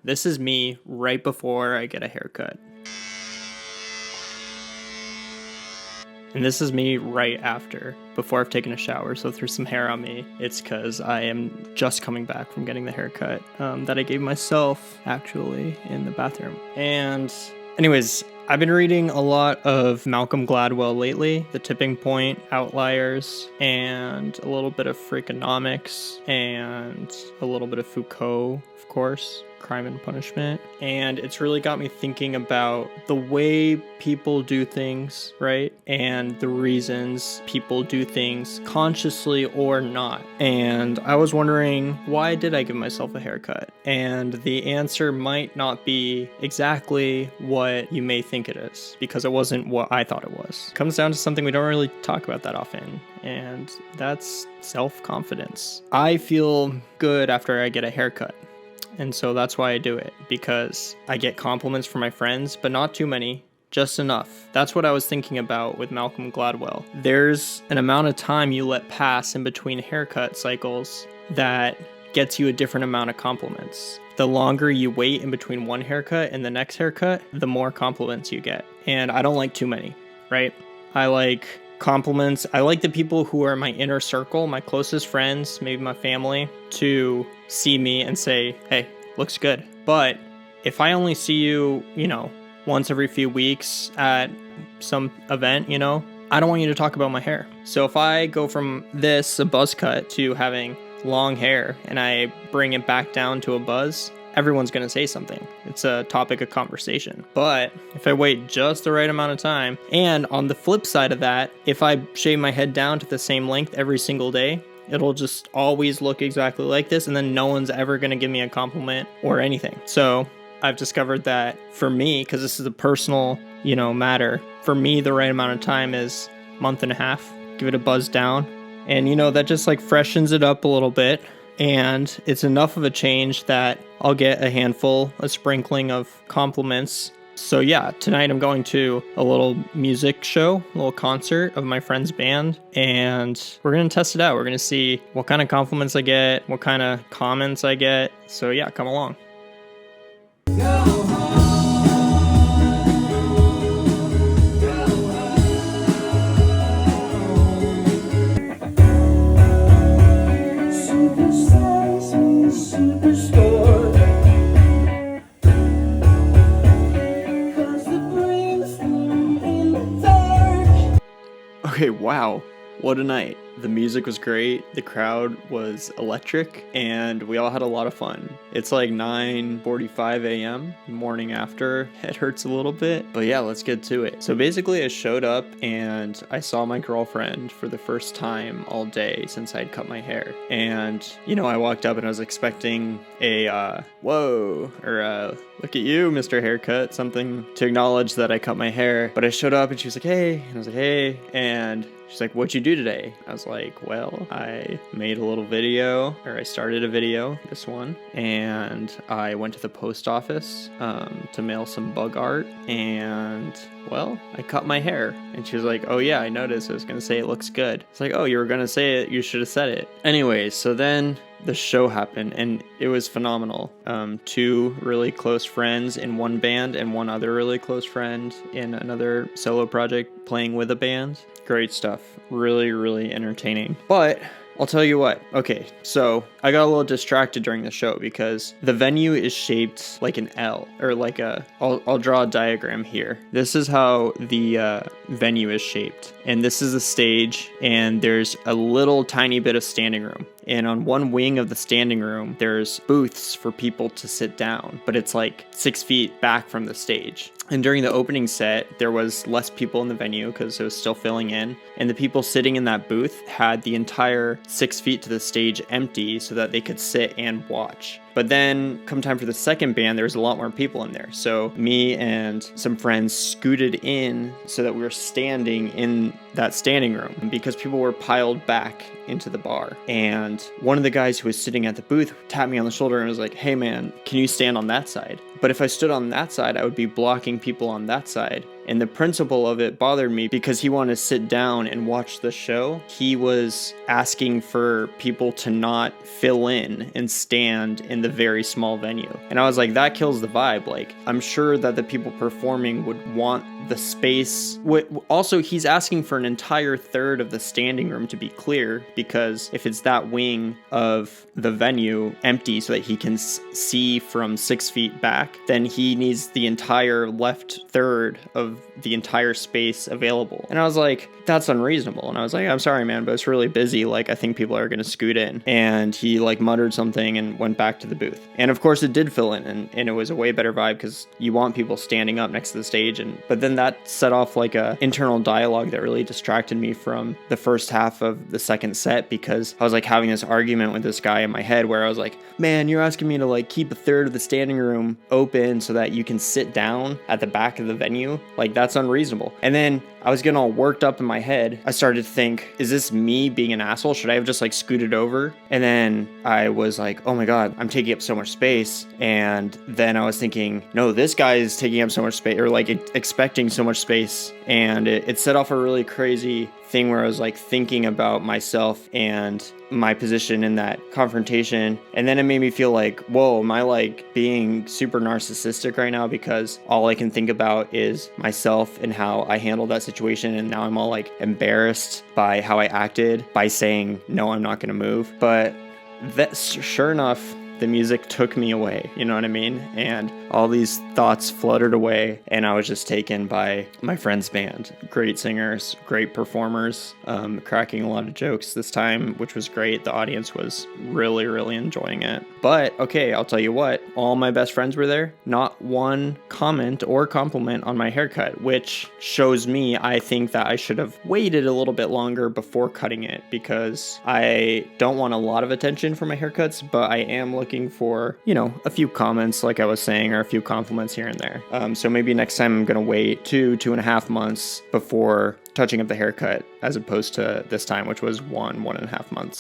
This is me right before I get a haircut. And this is me right after, before I've taken a shower. So if there's some hair on me, it's because I am just coming back from getting the haircut that I gave myself, actually, in the bathroom. And anyways, I've been reading a lot of Malcolm Gladwell lately, The Tipping Point, Outliers, and a little bit of Freakonomics, and a little bit of Foucault, of course. Crime and Punishment. And it's really got me thinking about the way people do things, right? And the reasons people do things consciously or not. And I was wondering, why did I give myself a haircut? And the answer might not be exactly what you may think it is, because it wasn't what I thought it was. It comes down to something we don't really talk about that often, and that's self-confidence. I feel good after I get a haircut. And so that's why I do it, because I get compliments from my friends, but not too many, just enough. That's what I was thinking about with Malcolm Gladwell. There's an amount of time you let pass in between haircut cycles that gets you a different amount of compliments. The longer you wait in between one haircut and the next haircut, the more compliments you get. And I don't like too many, right? I like compliments. I like the people who are my inner circle, my closest friends, maybe my family, to see me and say, hey, looks good. But if I only see you, once every few weeks at some event, I don't want you to talk about my hair. So if I go from this, a buzz cut, to having long hair and I bring it back down to a buzz, everyone's going to say something. It's a topic of conversation. But if I wait just the right amount of time, and on the flip side of that, if I shave my head down to the same length every single day, it'll just always look exactly like this, and then no one's ever going to give me a compliment or anything. So I've discovered that for me, because this is a personal, matter, for me, the right amount of time is a month and a half. Give it a buzz down. And, that just freshens it up a little bit. And it's enough of a change that I'll get a sprinkling of compliments. So yeah, tonight I'm going to a little music show, a little concert of my friend's band, and we're going to test it out. We're going to see what kind of compliments I get, what kind of comments I get. So yeah, come along. Okay, wow, what a night. The music was great, the crowd was electric, and we all had a lot of fun. It's like 9:45 a.m., morning after. Head hurts a little bit, but yeah, let's get to it. So basically I showed up and I saw my girlfriend for the first time all day since I'd cut my hair. And, I walked up and I was expecting a, whoa, or look at you, Mr. Haircut, something to acknowledge that I cut my hair. But I showed up and she was like, hey, and I was like, hey, and she's like, what'd you do today? I was like, well, I made a little video, or I started a video, this one, and I went to the post office to mail some bug art, and, well, I cut my hair. And she was like, oh yeah, I noticed. I was gonna say it looks good. It's like, oh, you were gonna say it, you should have said it. Anyways, so then the show happened, and it was phenomenal. Two really close friends in one band and one other really close friend in another solo project playing with a band. Great stuff. Really, really entertaining. But I'll tell you what. Okay, so I got a little distracted during the show because the venue is shaped like an L, or like I'll draw a diagram here. This is how the venue is shaped. And this is a stage, and there's a little tiny bit of standing room. And on one wing of the standing room, there's booths for people to sit down, but it's like 6 feet back from the stage. And during the opening set, there was less people in the venue because it was still filling in. And the people sitting in that booth had the entire 6 feet to the stage empty so that they could sit and watch. But then come time for the second band, there was a lot more people in there. So me and some friends scooted in so that we were standing in that standing room because people were piled back into the bar. And one of the guys who was sitting at the booth tapped me on the shoulder and was like, hey man, can you stand on that side? But if I stood on that side, I would be blocking people on that side. And the principle of it bothered me because he wanted to sit down and watch the show. He was asking for people to not fill in and stand in in the very small venue. And I was like, that kills the vibe. Like, I'm sure that the people performing would want the space. Also, he's asking for an entire third of the standing room to be clear, because if it's that wing of the venue empty so that he can see from 6 feet back, then he needs the entire left third of the entire space available. And I was like, that's unreasonable. And I was like, I'm sorry, man, but it's really busy. Like, I think people are going to scoot in. And he like muttered something and went back to the booth. And of course it did fill in, and it was a way better vibe because you want people standing up next to the stage. But then that set off like a internal dialogue that really distracted me from the first half of the second set, because I was like having this argument with this guy in my head where I was like, man, you're asking me to like keep a third of the standing room open so that you can sit down at the back of the venue. Like, that's unreasonable. And then I was getting all worked up in my head. I started to think, is this me being an asshole? Should I have just like scooted over? And then I was like, oh my God, I'm taking up so much space. And then I was thinking, no, this guy is taking up so much space, or like expecting so much space. And it set off a really crazy thing where I was like thinking about myself and my position in that confrontation. And then it made me feel like, whoa, am I like being super narcissistic right now because all I can think about is myself and how I handled that situation, and now I'm all like embarrassed by how I acted by saying, no, I'm not going to move. But that, sure enough, the music took me away, you know what I mean? And all these thoughts fluttered away, and I was just taken by my friend's band. Great singers, great performers, cracking a lot of jokes this time, which was great. The audience was really, really enjoying it. But, okay, I'll tell you what, all my best friends were there. Not one comment or compliment on my haircut, which shows me, I think, that I should have waited a little bit longer before cutting it, because I don't want a lot of attention for my haircuts, but I am looking for, you know, a few comments, like I was saying, or a few compliments here and there. So maybe next time I'm going to wait 2.5 months before touching up the haircut, as opposed to this time, which was 1.5 months.